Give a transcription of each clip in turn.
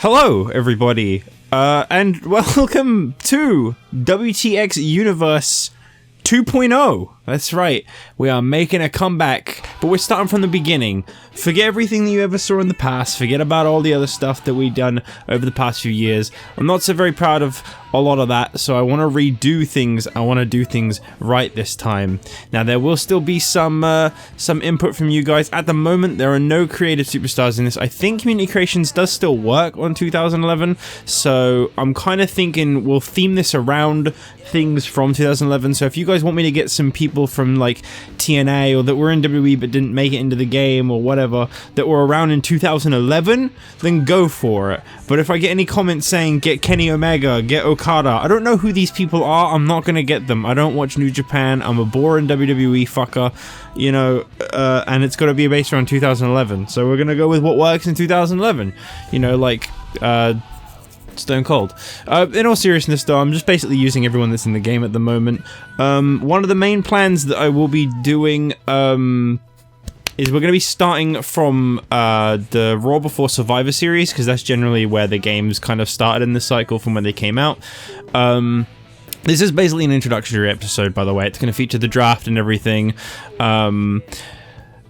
Hello, everybody, and welcome to WTX Universe 2.0. That's right, we are making a comeback, but we're starting from the beginning. Forget everything that you ever saw in the past, forget about all the other stuff that we've done over the past few years. I'm not so very proud of a lot of that, so I want to redo things. I want to do things right this time. Now, there will still be some input from you guys. At the moment, there are no creative superstars in this. I think Community Creations does still work on 2011, so I'm kind of thinking we'll theme this around things from 2011. So if you guys want me to get some people from like TNA or that were in WWE but didn't make it into the game or whatever that were around in 2011, then go for it. But if I get any comments saying get Kenny Omega, get Okada, I don't know who these people are. I'm not gonna get them. I don't watch New Japan. I'm a boring WWE fucker, you know, and it's got to be based around 2011. So we're gonna go with what works in 2011. You know, like Stone Cold. In all seriousness though, I'm just basically using everyone that's in the game at the moment. One of the main plans that I will be doing is we're going to be starting from the Raw before Survivor Series, because that's generally where the games kind of started in the cycle from when they came out. This is basically an introductory episode, by the way. It's going to feature the draft and everything.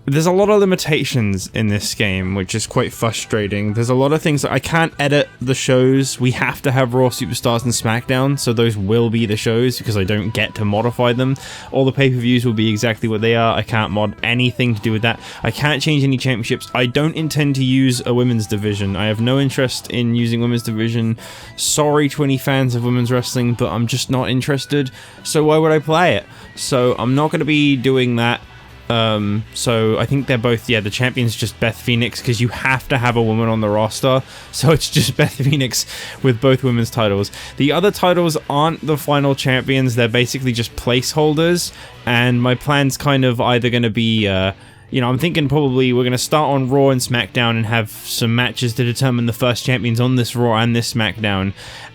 There's a lot of limitations in this game, which is quite frustrating. There's a lot of things that I can't edit the shows. We have to have Raw Superstars and SmackDown, so those will be the shows because I don't get to modify them. All the pay-per-views will be exactly what they are. I can't mod anything to do with that. I can't change any championships. I don't intend to use a women's division. I have no interest in using women's division. Sorry to any fans of women's wrestling, but I'm just not interested. So why would I play it? So I'm not going to be doing that. So I think they're both, yeah, the champion's just Beth Phoenix, because you have to have a woman on the roster, so it's just Beth Phoenix with both women's titles. The other titles aren't the final champions, they're basically just placeholders, and my plan's kind of either going to be, you know, I'm thinking probably we're going to start on Raw and SmackDown and have some matches to determine the first champions on this Raw and this SmackDown,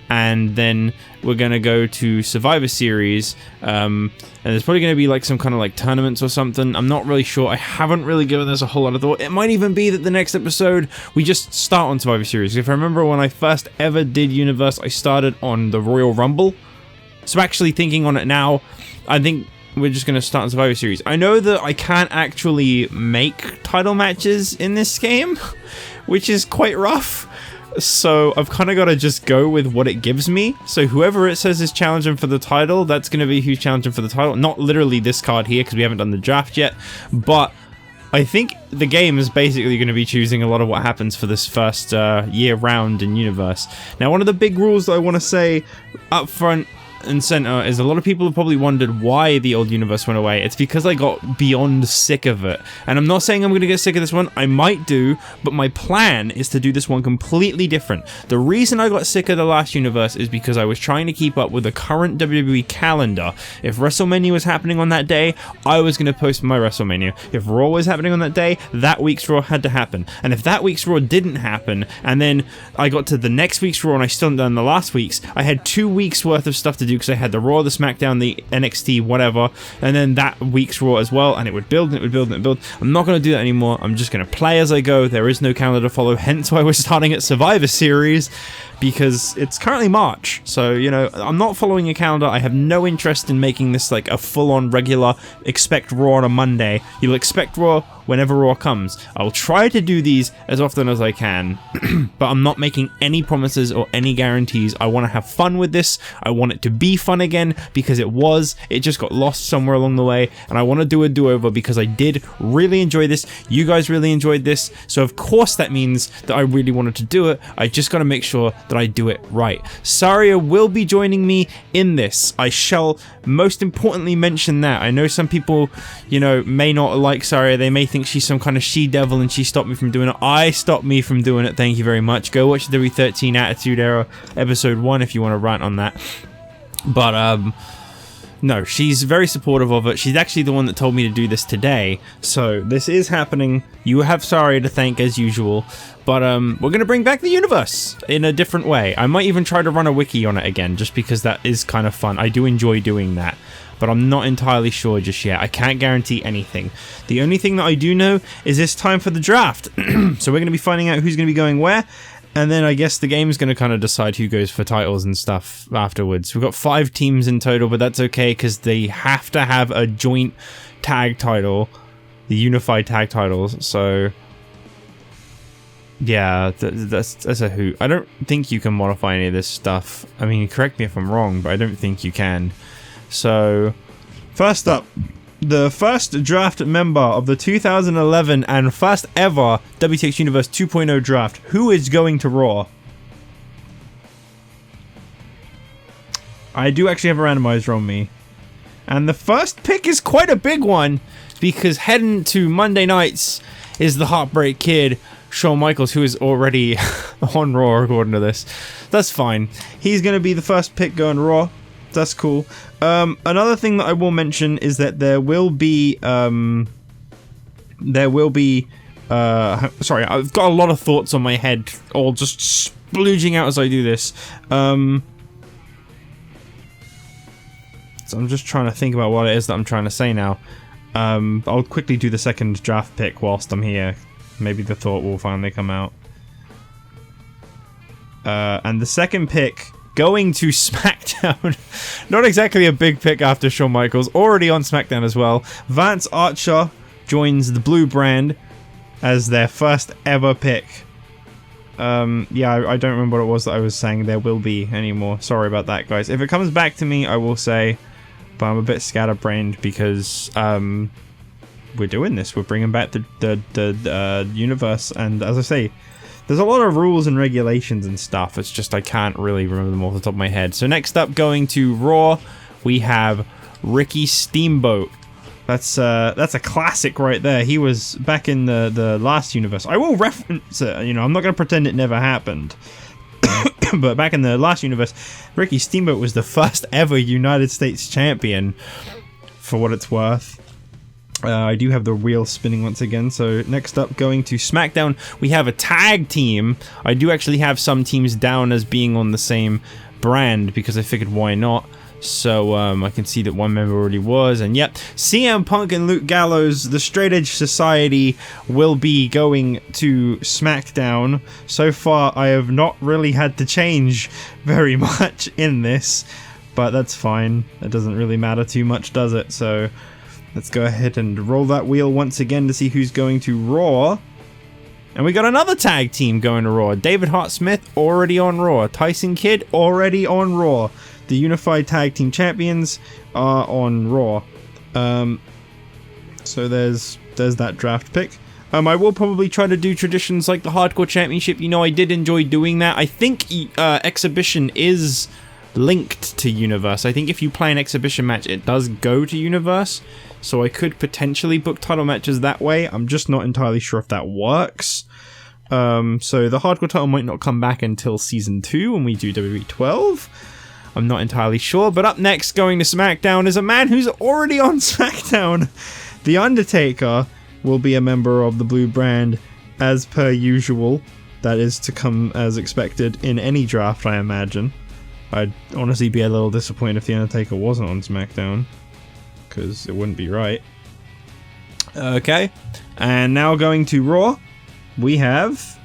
and then we're going to go to Survivor Series, and there's probably going to be like some kind of like tournaments or something. I'm not really sure. I haven't really given this a whole lot of thought. It might even be that the next episode we just start on Survivor Series. If I remember when I first ever did Universe, I started on the Royal Rumble. So actually thinking on it now, I think we're just going to start on Survivor Series. I know that I can't actually make title matches in this game, which is quite rough. So I've kind of got to just go with what it gives me. So whoever it says is challenging for the title, that's going to be who's challenging for the title. Not literally this card here, because we haven't done the draft yet. But I think the game is basically going to be choosing a lot of what happens for this first year round in Universe. Now, one of the big rules that I want to say up front and center is a lot of people have probably wondered why the old Universe went away. It's because I got beyond sick of it. And I'm not saying I'm going to get sick of this one. I might do, but my plan is to do this one completely different. The reason I got sick of the last Universe is because I was trying to keep up with the current WWE calendar. If WrestleMania was happening on that day, I was going to post my WrestleMania. If Raw was happening on that day, that week's Raw had to happen. And if that week's Raw didn't happen, and then I got to the next week's Raw and I still hadn't done the last week's, I had 2 weeks worth of stuff to do, because I had the Raw, the SmackDown, the NXT, whatever, and then that week's Raw as well, and it would build and it would build and it would build. I'm not going to do that anymore. I'm just going to play as I go. There is no calendar to follow, hence why we're starting at Survivor Series, because it's currently March. So, you know, I'm not following a calendar. I have no interest in making this like a full-on regular expect Raw on a Monday. You'll expect Raw whenever Raw comes. I'll try to do these as often as I can, but I'm not making any promises or any guarantees. I want to have fun with this. I want it to be fun again, because it just got lost somewhere along the way, and I want to do a do-over because I did really enjoy this. You guys really enjoyed this, so of course that means that I really wanted to do it. I just got to make sure that I do it right. Saria will be joining me in this. I shall most importantly mention that. I know some people, you know, may not like Saria. They may think she's some kind of she-devil and she stopped me from doing it. I stopped me from doing it. Thank you very much. Go watch the W13 Attitude Era episode 1 if you want to rant on that. But no, she's very supportive of it. She's actually the one that told me to do this today. So this is happening. You have Saria to thank as usual. But we're going to bring back the Universe in a different way. I might even try to run a wiki on it again, just because that is kind of fun. I do enjoy doing that. But I'm not entirely sure just yet. I can't guarantee anything. The only thing that I do know is it's time for the draft. So we're going to be finding out who's going to be going where. And then I guess the game's going to kind of decide who goes for titles and stuff afterwards. We've got 5 teams in total, but that's okay because they have to have a joint tag title, the unified tag titles. So yeah, that's a hoot. I don't think you can modify any of this stuff. I mean, correct me if I'm wrong, but I don't think you can. So first up, the first draft member of the 2011 and first ever WTX Universe 2.0 draft. Who is going to Raw? I do actually have a randomizer on me. And the first pick is quite a big one, because heading to Monday nights is the Heartbreak Kid, Shawn Michaels, who is already on Raw according to this. That's fine. He's going to be the first pick going Raw. That's cool. Another thing that I will mention is that there will be sorry, I've got a lot of thoughts on my head, all just splooging out as I do this. So I'm just trying to think about what it is that I'm trying to say now. I'll quickly do the second draft pick whilst I'm here. Maybe the thought will finally come out. And the second pick, going to SmackDown. Not exactly a big pick after Shawn Michaels. Already on SmackDown as well. Vance Archer joins the Blue Brand as their first ever pick. Yeah, I don't remember what it was that I was saying there will be anymore. Sorry about that, guys. If it comes back to me, I will say. But I'm a bit scatterbrained because we're doing this. We're bringing back the universe. And as I say, there's a lot of rules and regulations and stuff. It's just I can't really remember them off the top of my head. So next up, going to Raw, we have Ricky Steamboat. That's a classic right there. He was back in the last universe. I will reference it. You know, I'm not going to pretend it never happened. But back in the last universe, Ricky Steamboat was the first ever United States champion, for what it's worth. I do have the wheel spinning once again. So next up, going to SmackDown, we have a tag team. I do actually have some teams down as being on the same brand because I figured why not. So I can see that one member already was, and yep, CM Punk and Luke Gallows, the Straight Edge Society, will be going to SmackDown. So far, I have not really had to change very much in this, but that's fine. It doesn't really matter too much, does it? So let's go ahead and roll that wheel once again to see who's going to Raw. And we got another tag team going to Raw. David Hart Smith already on Raw. Tyson Kidd already on Raw. The Unified Tag Team Champions are on Raw. So there's that draft pick. I will probably try to do traditions like the Hardcore Championship. You know, I did enjoy doing that. I think Exhibition is linked to Universe. I think if you play an Exhibition match, it does go to Universe. So I could potentially book title matches that way. I'm just not entirely sure if that works. So the Hardcore title might not come back until Season 2 when we do WWE 12. I'm not entirely sure, but up next, going to SmackDown, is a man who's already on SmackDown. The Undertaker will be a member of the Blue Brand, as per usual. That is to come as expected in any draft, I imagine. I'd honestly be a little disappointed if The Undertaker wasn't on SmackDown, because it wouldn't be right. Okay, and now going to Raw, we have...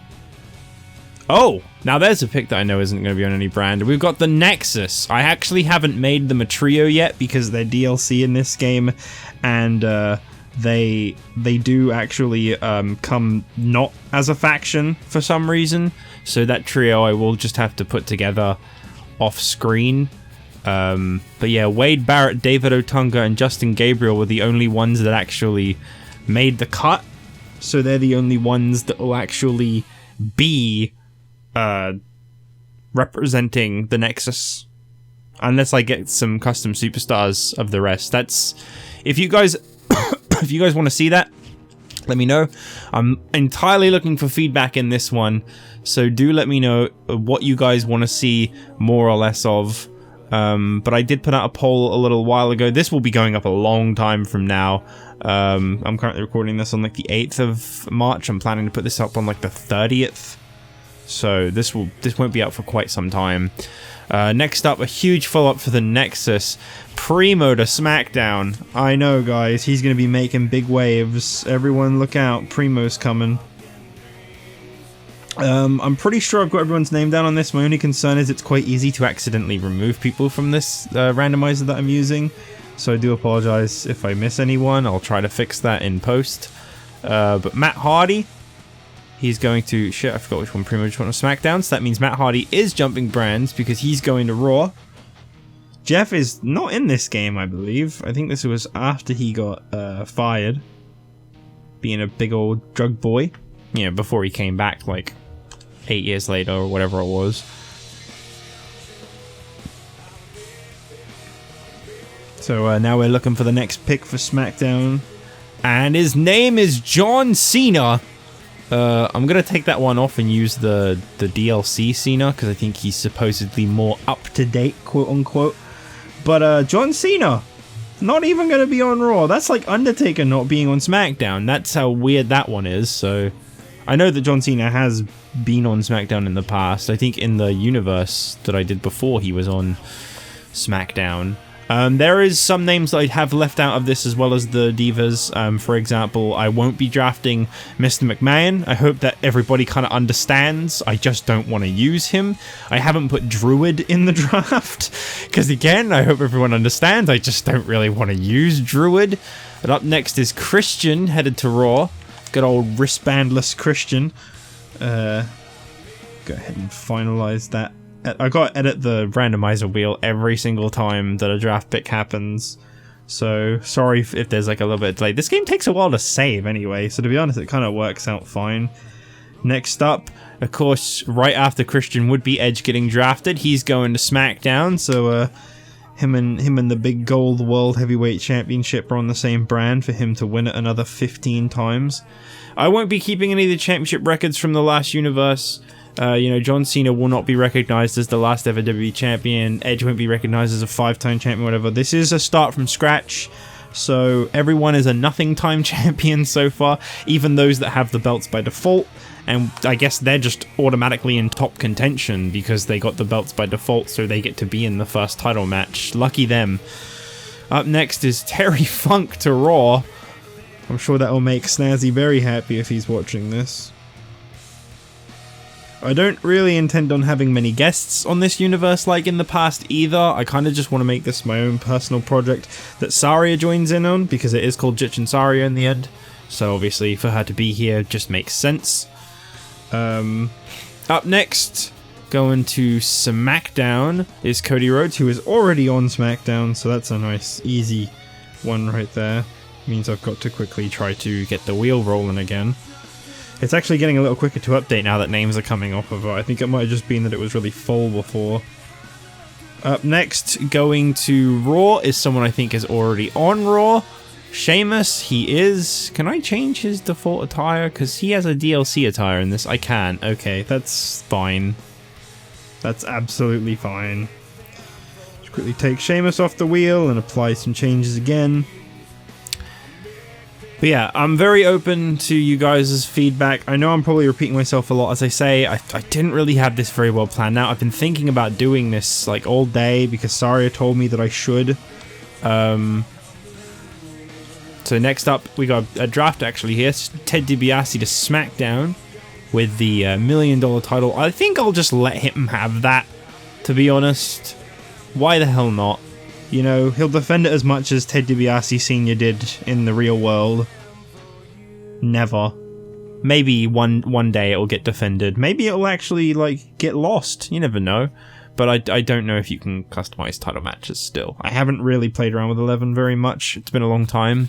Oh, now there's a pick that I know isn't going to be on any brand. We've got the Nexus. I actually haven't made them a trio yet because they're DLC in this game, and they do actually come not as a faction for some reason. So that trio I will just have to put together off screen. But yeah, Wade Barrett, David Otunga, and Justin Gabriel were the only ones that actually made the cut. So they're the only ones that will actually be representing the Nexus, unless I get some custom superstars of the rest. That's if you guys want to see that, let me know. I'm entirely looking for feedback in this one, so do let me know what you guys want to see more or less of. But I did put out a poll a little while ago. This will be going up a long time from now. I'm currently recording this on like the 8th of March. I'm planning to put this up on like the 30th. So this won't be out for quite some time. Next up, a huge follow-up for the Nexus. Primo to SmackDown. I know, guys. He's going to be making big waves. Everyone look out. Primo's coming. I'm pretty sure I've got everyone's name down on this. My only concern is it's quite easy to accidentally remove people from this randomizer that I'm using. So I do apologize if I miss anyone. I'll try to fix that in post. But Matt Hardy, he's going to... Shit, I forgot which one Primo just went on SmackDown. So that means Matt Hardy is jumping brands because he's going to Raw. Jeff is not in this game, I believe. I think this was after he got fired. Being a big old drug boy. You know, before he came back, like, 8 years later or whatever it was. So now we're looking for the next pick for SmackDown. And his name is John Cena. I'm going to take that one off and use the DLC Cena, because I think he's supposedly more up-to-date, quote-unquote. But John Cena, not even going to be on Raw. That's like Undertaker not being on SmackDown. That's how weird that one is, so... I know that John Cena has been on SmackDown in the past. I think in the universe that I did before he was on SmackDown. There is some names that I'd have left out of this as well as the Divas. For example, I won't be drafting Mr. McMahon. I hope that everybody kind of understands. I just don't want to use him. I haven't put Druid in the draft. Because again, I hope everyone understands. I just don't really want to use Druid. But up next is Christian, headed to Raw. Good old wristbandless Christian. Go ahead and finalize that. I gotta edit the randomizer wheel every single time that a draft pick happens. So, sorry if there's like a little bit of delay. This game takes a while to save anyway, so to be honest, it kind of works out fine. Next up, of course, right after Christian would be Edge getting drafted. He's going to SmackDown, so him and the big gold World Heavyweight Championship are on the same brand for him to win it another 15 times. I won't be keeping any of the championship records from the last universe. You know, John Cena will not be recognized as the last ever WWE champion. Edge won't be recognized as a 5-time champion, whatever. This is a start from scratch. So everyone is a nothing-time champion so far, even those that have the belts by default. And I guess they're just automatically in top contention because they got the belts by default, so they get to be in the first title match. Lucky them. Up next is Terry Funk to Raw. I'm sure that will make Snazzy very happy if he's watching this. I don't really intend on having many guests on this universe like in the past either. I kind of just want to make this my own personal project that Saria joins in on, because it is called Jitch and Saria in the end. So obviously for her to be here just makes sense. Up next, going to SmackDown, is Cody Rhodes, who is already on SmackDown, so that's a nice, easy one right there. Means I've got to quickly try to get the wheel rolling again. It's actually getting a little quicker to update now that names are coming off of it. I think it might have just been that it was really full before. Up next, going to Raw, is someone I think is already on Raw. Sheamus, he is... Can I change his default attire? Because he has a DLC attire in this. I can. Okay, that's fine. That's absolutely fine. Just quickly take Sheamus off the wheel and apply some changes again. But yeah, I'm very open to you guys' feedback. I know I'm probably repeating myself a lot. As I say, I didn't really have this very well planned out. I've been thinking about doing this like all day because Saria told me that I should. So next up, we got a draft actually here. Ted DiBiase to SmackDown with the $1 million title. I think I'll just let him have that, to be honest. Why the hell not? You know, he'll defend it as much as Ted DiBiase Sr. did in the real world. Never. Maybe one day it'll get defended. Maybe it'll actually, like, get lost. You never know. But I don't know if you can customize title matches still. I haven't really played around with 11 very much. It's been a long time.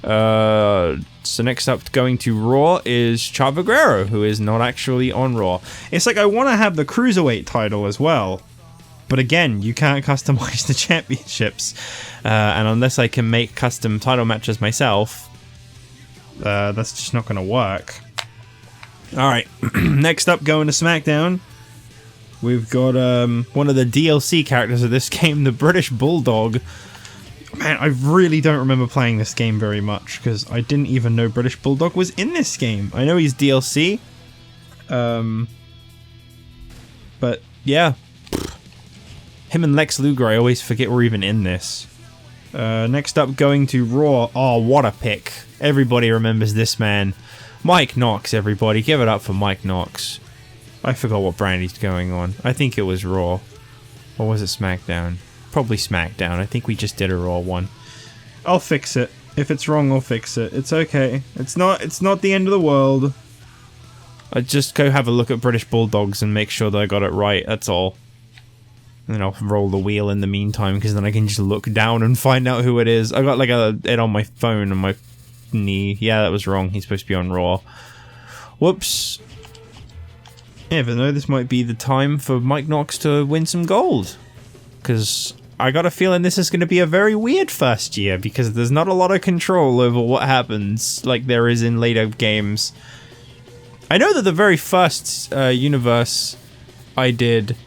So next up, going to Raw, is Chavo Guerrero, who is not actually on Raw. It's like I want to have the Cruiserweight title as well. But again, you can't customize the championships. And unless I can make custom title matches myself, that's just not going to work. Alright, next up, going to SmackDown, we've got one of the DLC characters of this game, the British Bulldog. Man, I really don't remember playing this game very much, because I didn't even know British Bulldog was in this game. I know he's DLC. But, yeah. Him and Lex Luger, I always forget we're even in this. Next up, going to Raw. Oh, what a pick. Everybody remembers this man. Mike Knox, everybody. Give it up for Mike Knox. I forgot what brand he's going on. I think it was Raw. Or was it SmackDown? Probably SmackDown. I think we just did a Raw one. I'll fix it. If it's wrong, I'll fix it. It's okay. It's not the end of the world. I'd just go have a look at British Bulldogs and make sure that I got it right, that's all. And then I'll roll the wheel in the meantime, because then I can just look down and find out who it is. I got like it on my phone on my knee. Yeah, that was wrong. He's supposed to be on Raw. Whoops. You never know, this might be the time for Mike Knox to win some gold. Because I got a feeling this is going to be a very weird first year, because there's not a lot of control over what happens like there is in later games. I know that the very first universe I did...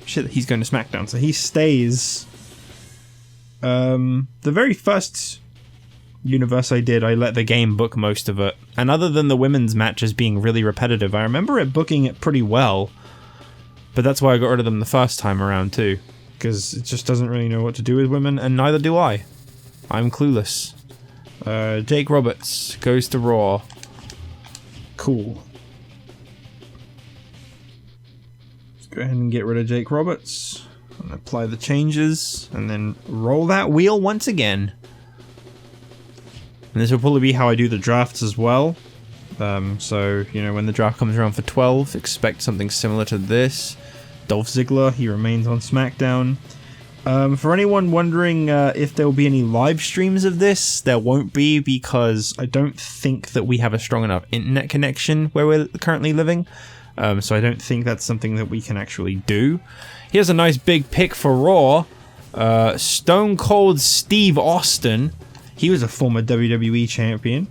shit, he's going to SmackDown, so he stays. The very first universe I did, I let the game book most of it. And other than the women's matches being really repetitive, I remember it booking it pretty well. But that's why I got rid of them the first time around too. Because it just doesn't really know what to do with women, and neither do I. I'm clueless. Jake Roberts goes to Raw. Cool. Let's go ahead and get rid of Jake Roberts. And apply the changes. And then roll that wheel once again. And this will probably be how I do the drafts as well. So, you know, when the draft comes around for 12, expect something similar to this. Dolph Ziggler, he remains on SmackDown. For anyone wondering if there will be any live streams of this, there won't be, because I don't think that we have a strong enough internet connection where we're currently living. So I don't think that's something that we can actually do. Here's a nice big pick for Raw. Stone Cold Steve Austin. He was a former WWE champion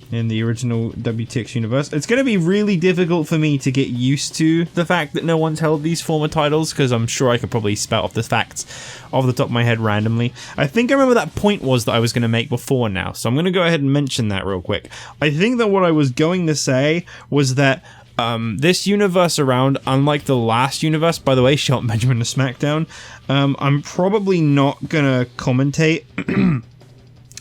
in the original WTX Universe. It's going to be really difficult for me to get used to the fact that no one's held these former titles, because I'm sure I could probably spout off the facts off the top of my head randomly. I think I remember that point was that I was going to make before now, so I'm going to go ahead and mention that real quick. I think that what I was going to say was that this universe around, unlike the last universe, by the way, Shelton Benjamin to SmackDown, I'm probably not going to commentate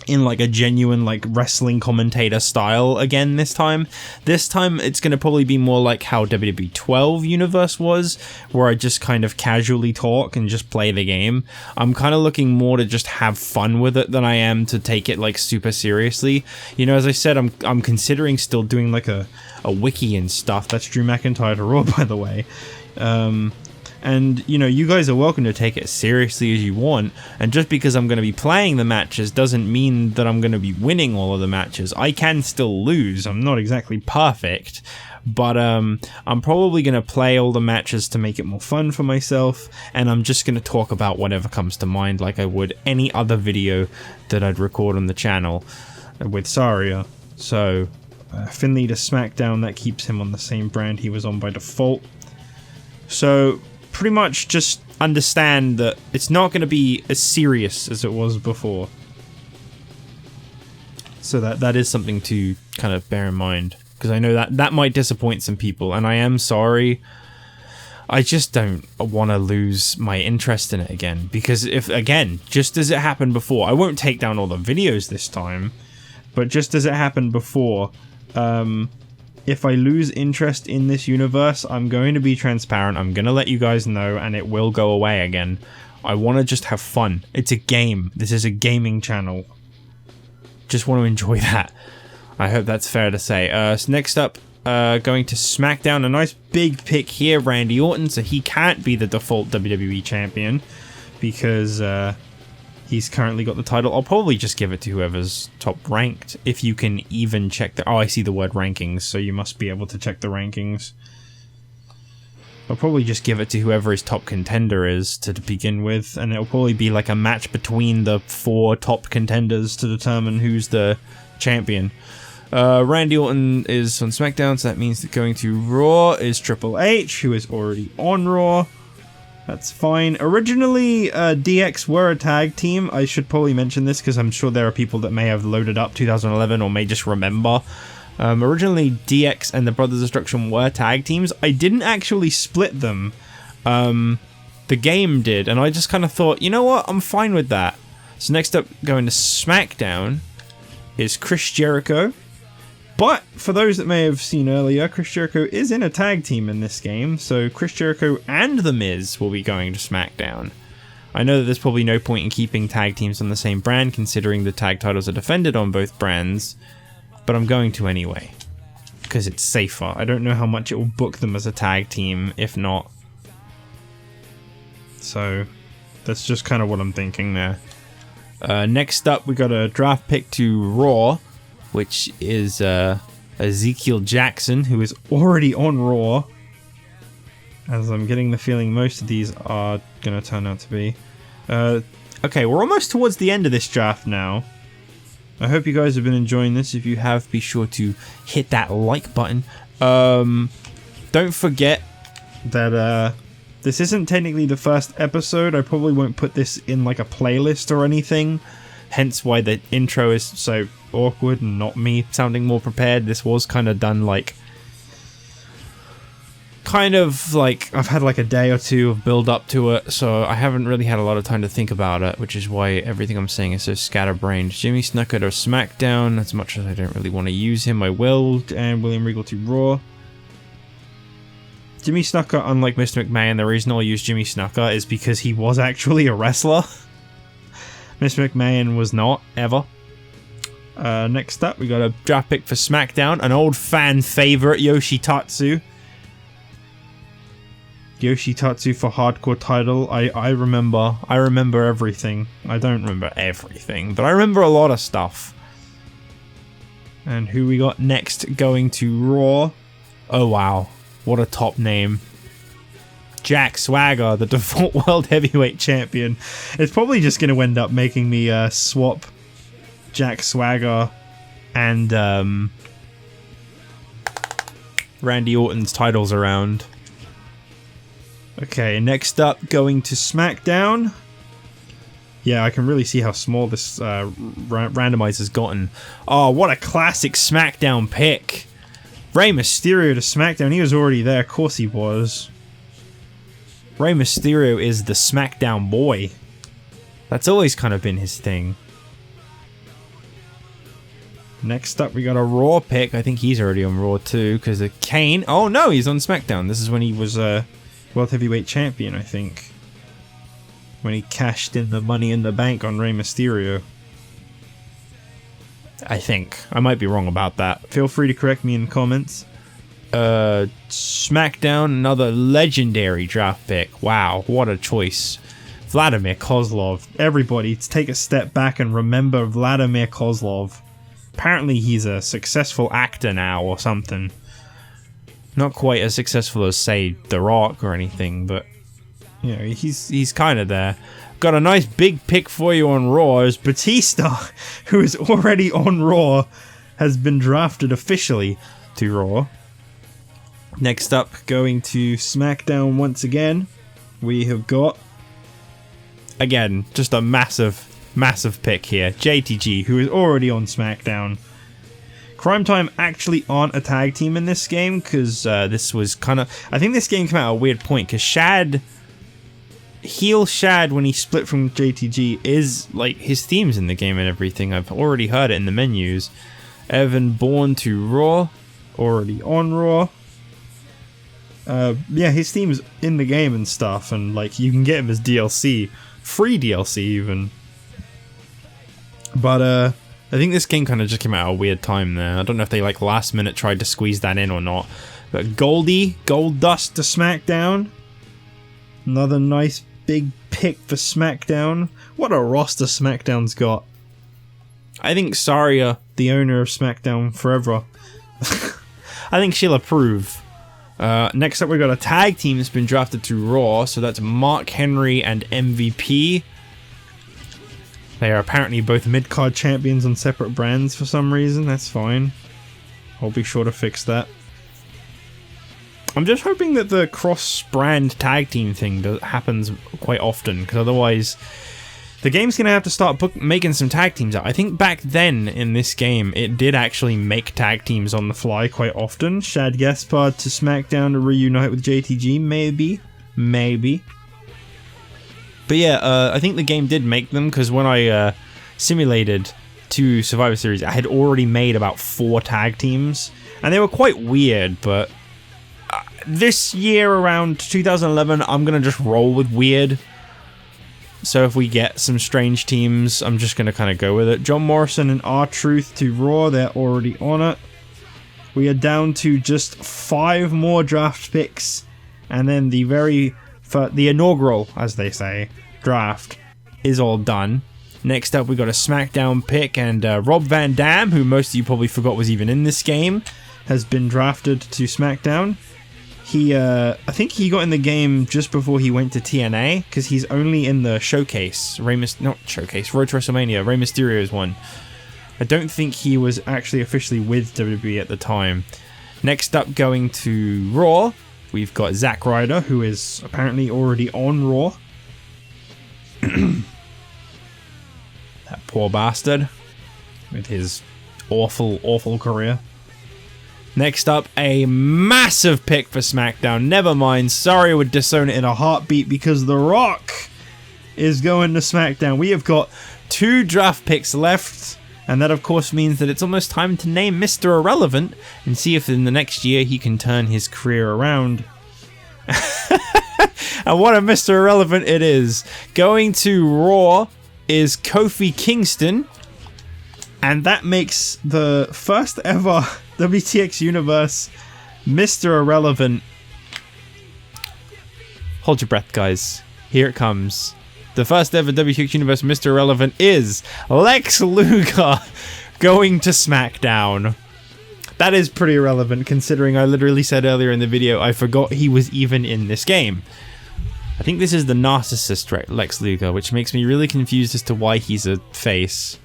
in like a genuine like wrestling commentator style again this time. This time it's going to probably be more like how WWE 12 universe was, where I just kind of casually talk and just play the game. I'm kind of looking more to just have fun with it than I am to take it like super seriously. You know, as I said, I'm considering still doing like a wiki and stuff. That's Drew McIntyre to Raw, by the way. And, you know, you guys are welcome to take it as seriously as you want, and just because I'm going to be playing the matches doesn't mean that I'm going to be winning all of the matches. I can still lose, I'm not exactly perfect, but I'm probably going to play all the matches to make it more fun for myself, and I'm just going to talk about whatever comes to mind like I would any other video that I'd record on the channel with Saria. So, Finley to SmackDown, that keeps him on the same brand he was on by default. So, pretty much just understand that it's not going to be as serious as it was before. So that is something to kind of bear in mind, because I know that might disappoint some people, and I am sorry. I just don't want to lose my interest in it again, because if, again, just as it happened before, I won't take down all the videos this time, but just as it happened before, if I lose interest in this universe, I'm going to be transparent. I'm going to let you guys know, and it will go away again. I want to just have fun. It's a game. This is a gaming channel. Just want to enjoy that. I hope that's fair to say. So next up, going to SmackDown. A nice big pick here, Randy Orton. So he can't be the default WWE champion, because he's currently got the title. I'll probably just give it to whoever's top ranked, if you can even check the... Oh, I see the word rankings, so you must be able to check the rankings. I'll probably just give it to whoever his top contender is to begin with, and it'll probably be like a match between the 4 top contenders to determine who's the champion. Randy Orton is on SmackDown, so that means that going to Raw is Triple H, who is already on Raw. That's fine. Originally, DX were a tag team. I should probably mention this because I'm sure there are people that may have loaded up 2011 or may just remember. Originally, DX and the Brothers of Destruction were tag teams. I didn't actually split them. The game did, and I just kind of thought, you know what? I'm fine with that. So next up, going to SmackDown, is Chris Jericho But for those that may have seen earlier, Chris Jericho is in a tag team in this game, so Chris Jericho and The Miz will be going to SmackDown. I know that there's probably no point in keeping tag teams on the same brand, considering the tag titles are defended on both brands, but I'm going to anyway, because it's safer. I don't know how much it will book them as a tag team, if not. So, that's just kind of what I'm thinking there. Next up, we got a draft pick to Raw, which is Ezekiel Jackson, who is already on Raw, as I'm getting the feeling most of these are going to turn out to be. Okay, we're almost towards the end of this draft now. I hope you guys have been enjoying this. If you have, be sure to hit that like button. Don't forget that this isn't technically the first episode. I probably won't put this in like a playlist or anything. Hence why the intro is so awkward and not me sounding more prepared. This was kind of done like... I've had like a day or two of build up to it, so I haven't really had a lot of time to think about it, which is why everything I'm saying is so scatterbrained. Jimmy Snuka to SmackDown, as much as I don't really want to use him, I will, and William Regal to Raw. Jimmy Snuka, unlike Mr. McMahon, the reason I'll use Jimmy Snuka is because he was actually a wrestler. Mr. McMahon was not, ever. Next up, we got a draft pick for SmackDown, an old fan favorite, Yoshitatsu. Yoshitatsu for hardcore title. I remember everything. I don't remember everything, but I remember a lot of stuff. And who we got next going to Raw? Oh wow, what a top name. Jack Swagger, the default World Heavyweight Champion. It's probably just going to end up making me swap Jack Swagger and Randy Orton's titles around. Okay, next up, going to SmackDown. Yeah, I can really see how small this randomizer's gotten. Oh, what a classic SmackDown pick. Rey Mysterio to SmackDown. He was already there. Of course he was. Rey Mysterio is the SmackDown boy. That's always kind of been his thing. Next up, we got a Raw pick. I think he's already on Raw too, because of Kane. Oh no, he's on SmackDown. This is when he was World Heavyweight Champion, I think. When he cashed in the Money in the Bank on Rey Mysterio. I think. I might be wrong about that. Feel free to correct me in the comments. SmackDown, another legendary draft pick. Wow, what a choice. Vladimir Kozlov. Everybody, take a step back and remember Vladimir Kozlov. Apparently he's a successful actor now or something. Not quite as successful as, say, The Rock or anything, but you know, he's kind of there. Got a nice big pick for you on Raw as Batista, who is already on Raw, has been drafted officially to Raw. Next up, going to SmackDown once again, we have got, again, just a massive pick here. JTG, who is already on SmackDown. Crime Time actually aren't a tag team in this game, because this was kind of... I think this game came out at a weird point, because heel Shad, when he split from JTG, is, like, his theme's in the game and everything. I've already heard it in the menus. Evan Bourne to Raw, already on Raw. Yeah, his theme's in the game and stuff, and, like, you can get him as DLC. Free DLC, even. But, I think this game kind of just came out at a weird time there. I don't know if they like last minute tried to squeeze that in or not. But Goldust to SmackDown. Another nice big pick for SmackDown. What a roster SmackDown's got. I think Saria, the owner of SmackDown forever, I think she'll approve. Next up, we've got a tag team that's been drafted to Raw. So that's Mark Henry and MVP. They are apparently both mid-card champions on separate brands for some reason. That's fine. I'll be sure to fix that. I'm just hoping that the cross-brand tag team thing happens quite often, because otherwise the game's going to have to start making some tag teams out. I think back then in this game, it did actually make tag teams on the fly quite often. Shad Gaspard to SmackDown to reunite with JTG, maybe. But yeah, I think the game did make them, because when I simulated to Survivor Series, I had already made about 4 tag teams, and they were quite weird, but this year around 2011, I'm going to just roll with weird. So if we get some strange teams, I'm just going to kind of go with it. John Morrison and R-Truth to Raw, they're already on it. We are down to just 5 more draft picks, and then the inaugural, as they say, draft is all done. Next up, we got a SmackDown pick, and Rob Van Dam, who most of you probably forgot was even in this game, has been drafted to SmackDown. I think he got in the game just before he went to TNA, because he's only in the showcase. Road to WrestleMania, Rey Mysterio's one. I don't think he was actually officially with WWE at the time. Next up, going to Raw, we've got Zack Ryder, who is apparently already on Raw. That poor bastard with his awful, awful career. Next up, a massive pick for SmackDown. Never mind, Saria would disown it in a heartbeat because The Rock is going to SmackDown. We have got 2 draft picks left, and that of course means that it's almost time to name Mr. Irrelevant and see if in the next year he can turn his career around. And what a Mr. Irrelevant it is. Going to Raw is Kofi Kingston, and that makes the first ever WTX Universe Mr. Irrelevant. Hold your breath, guys. Here it comes. The first ever WTX Universe Mr. Irrelevant is Lex Luger going to SmackDown. That is pretty irrelevant, considering I literally said earlier in the video I forgot he was even in this game. I think this is the narcissist Lex Luger, which makes me really confused as to why he's a face.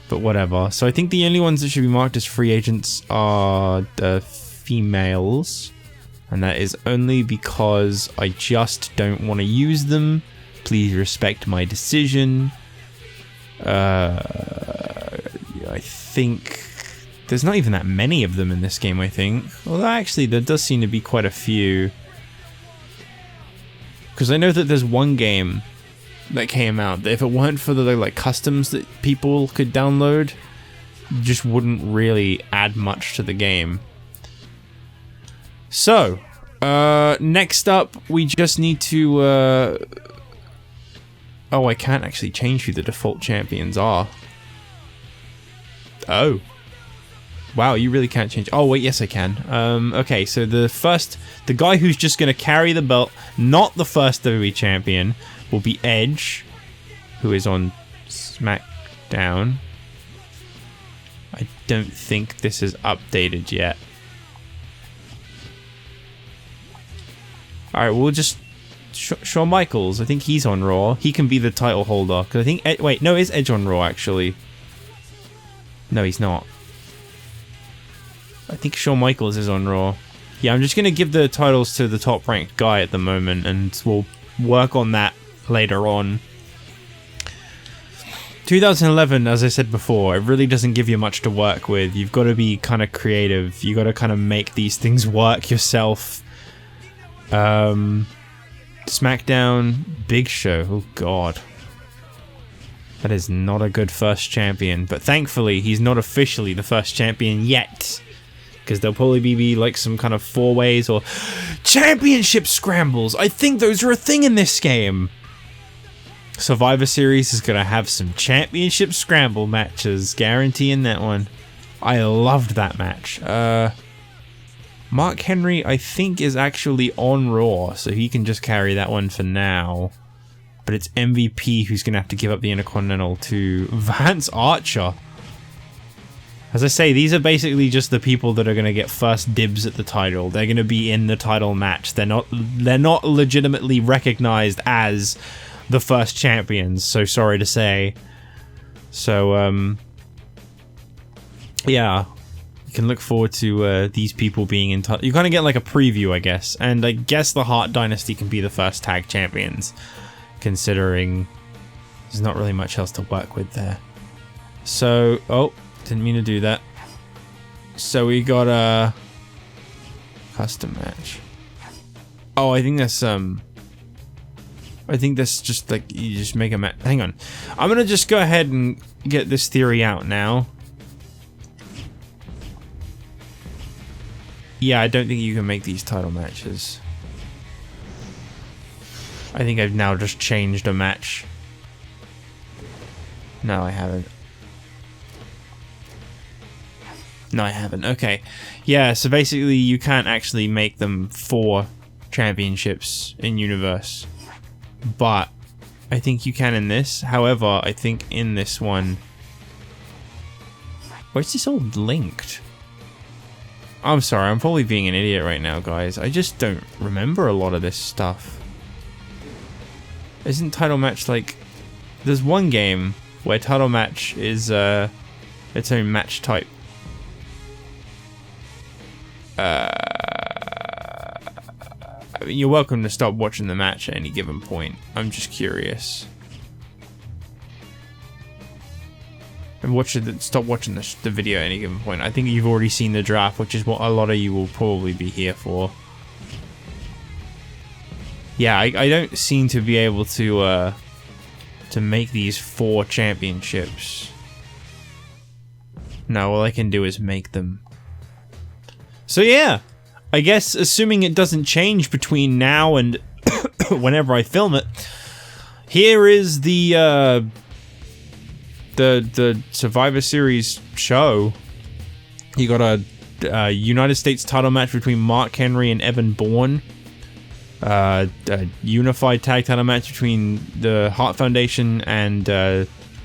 But whatever. So I think the only ones that should be marked as free agents are the females. And that is only because I just don't want to use them. Please respect my decision. I think there's not even that many of them in this game, I think. Although actually there does seem to be quite a few. Because I know that there's one game that came out that if it weren't for the like customs that people could download, just wouldn't really add much to the game. So next up we just need to oh, I can't actually change who the default champions are. Oh wow, you really can't change. Oh wait, yes I can. Okay, so the guy who's just gonna carry the belt, not the first WWE champion, will be Edge, who is on SmackDown. I don't think this is updated yet. Alright, we'll just... Shawn Michaels, I think he's on Raw. He can be the title holder. Because I think... wait, no, is Edge on Raw, actually? No, he's not. I think Shawn Michaels is on Raw. Yeah, I'm just going to give the titles to the top-ranked guy at the moment, and we'll work on that later on. 2011, as I said before, it really doesn't give you much to work with. You've got to be kind of creative. You've got to kind of make these things work yourself. SmackDown, Big Show. Oh god. That is not a good first champion. But thankfully, he's not officially the first champion yet. Because there'll probably be like some kind of 4-ways or championship scrambles. I think those are a thing in this game. Survivor Series is going to have some championship scramble matches. Guaranteeing that one. I loved that match. Mark Henry, I think, is actually on Raw. So he can just carry that one for now. But it's MVP who's going to have to give up the Intercontinental to Vance Archer. As I say, these are basically just the people that are going to get first dibs at the title. They're going to be in the title match. They're not legitimately recognized as the first champions, so sorry to say. So, yeah, you can look forward to these people being in title. You kind of get like a preview, I guess. And I guess the Hart Dynasty can be the first tag champions, considering there's not really much else to work with there. So, oh, didn't mean to do that. So we got a custom match. Oh, I think that's I think that's just like, you just make a match. Hang on. I'm gonna just go ahead and get this theory out now. Yeah, I don't think you can make these title matches. I think I've now just changed a match. No, I haven't. No, I haven't. Okay. Yeah, so basically you can't actually make them 4 championships in Universe. But I think you can in this. However, I think in this one... Why is this all linked? I'm sorry, I'm probably being an idiot right now, guys. I just don't remember a lot of this stuff. Isn't title match like... There's one game where title match is its own match type. I mean, you're welcome to stop watching the match at any given point. I'm just curious. And stop watching the video at any given point. I think you've already seen the draft, which is what a lot of you will probably be here for. Yeah, I don't seem to be able to make these 4 championships. No, all I can do is make them. So yeah, I guess assuming it doesn't change between now and whenever I film it, here is the Survivor Series show. You got a United States title match between Mark Henry and Evan Bourne. A unified tag title match between the Hart Foundation and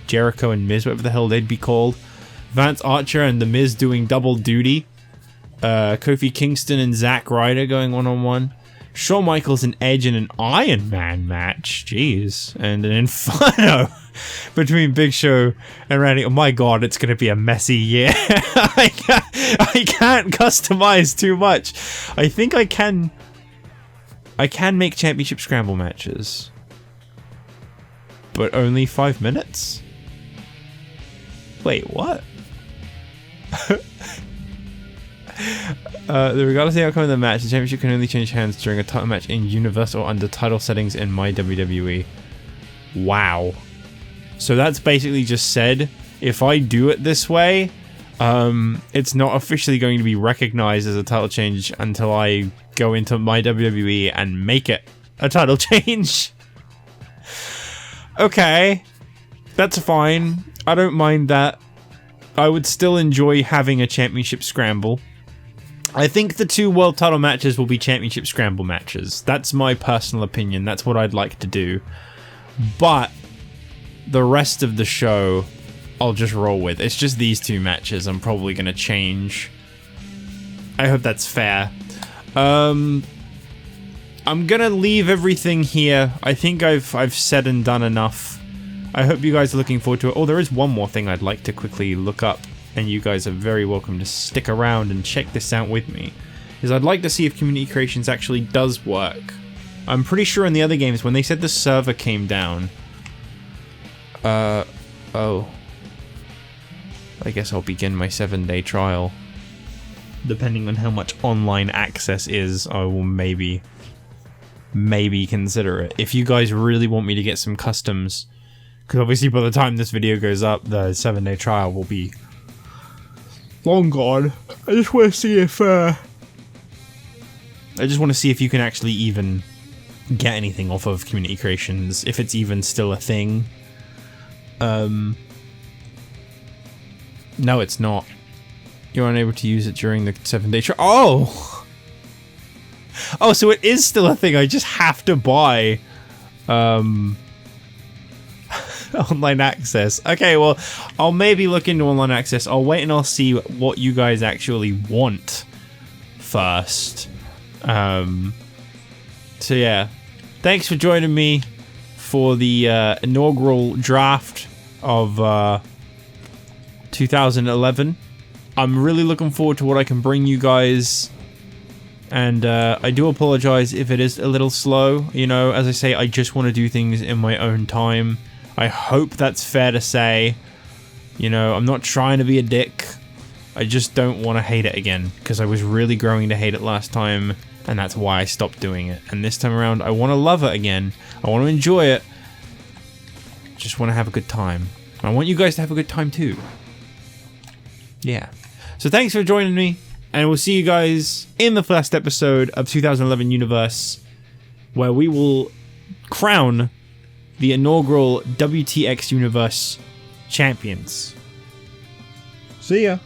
Jericho and Miz, whatever the hell they'd be called. Vance Archer and The Miz doing double duty. Kofi Kingston and Zack Ryder going one-on-one. Shawn Michaels and Edge in an Iron Man match. Jeez. And an Inferno between Big Show and Randy. Oh my god, it's going to be a messy year. I can't customize too much. I think I can make championship scramble matches. But only 5 minutes? Wait, what? Regardless of the outcome of the match, the championship can only change hands during a title match in Universe or under title settings in my WWE. Wow. So that's basically just said, if I do it this way, it's not officially going to be recognized as a title change until I go into my WWE and make it a title change. Okay. That's fine. I don't mind that. I would still enjoy having a championship scramble. I think the 2 world title matches will be championship scramble matches. That's my personal opinion. That's what I'd like to do. But the rest of the show, I'll just roll with. It's just these 2 matches I'm probably going to change. I hope that's fair. I'm going to leave everything here. I think I've said and done enough. I hope you guys are looking forward to it. Oh, there is one more thing I'd like to quickly look up, and you guys are very welcome to stick around and check this out with me. Is I'd like to see if Community Creations actually does work. I'm pretty sure in the other games, when they said the server came down... oh. I guess I'll begin my 7-day trial. Depending on how much online access is, I will maybe consider it. If you guys really want me to get some customs... Because obviously by the time this video goes up, the 7-day trial will be long gone. I just want to see if you can actually even get anything off of Community Creations, if it's even still a thing. No, it's not. You're unable to use it during the 7-day trial. Oh! Oh, so it is still a thing. I just have to buy online access. Okay, well, I'll maybe look into online access. I'll wait and I'll see what you guys actually want first. So yeah, thanks for joining me for the inaugural draft of 2011. I'm really looking forward to what I can bring you guys. And I do apologize if it is a little slow. You know, as I say, I just want to do things in my own time. I hope that's fair to say. You know, I'm not trying to be a dick. I just don't want to hate it again, because I was really growing to hate it last time, And that's why I stopped doing it. And this time around, I want to love it again. I want to enjoy it. Just want to have a good time. I want you guys to have a good time too. Yeah. So thanks for joining me. And we'll see you guys in the first episode of 2011 Universe, where we will crown the inaugural WTX Universe champions. See ya.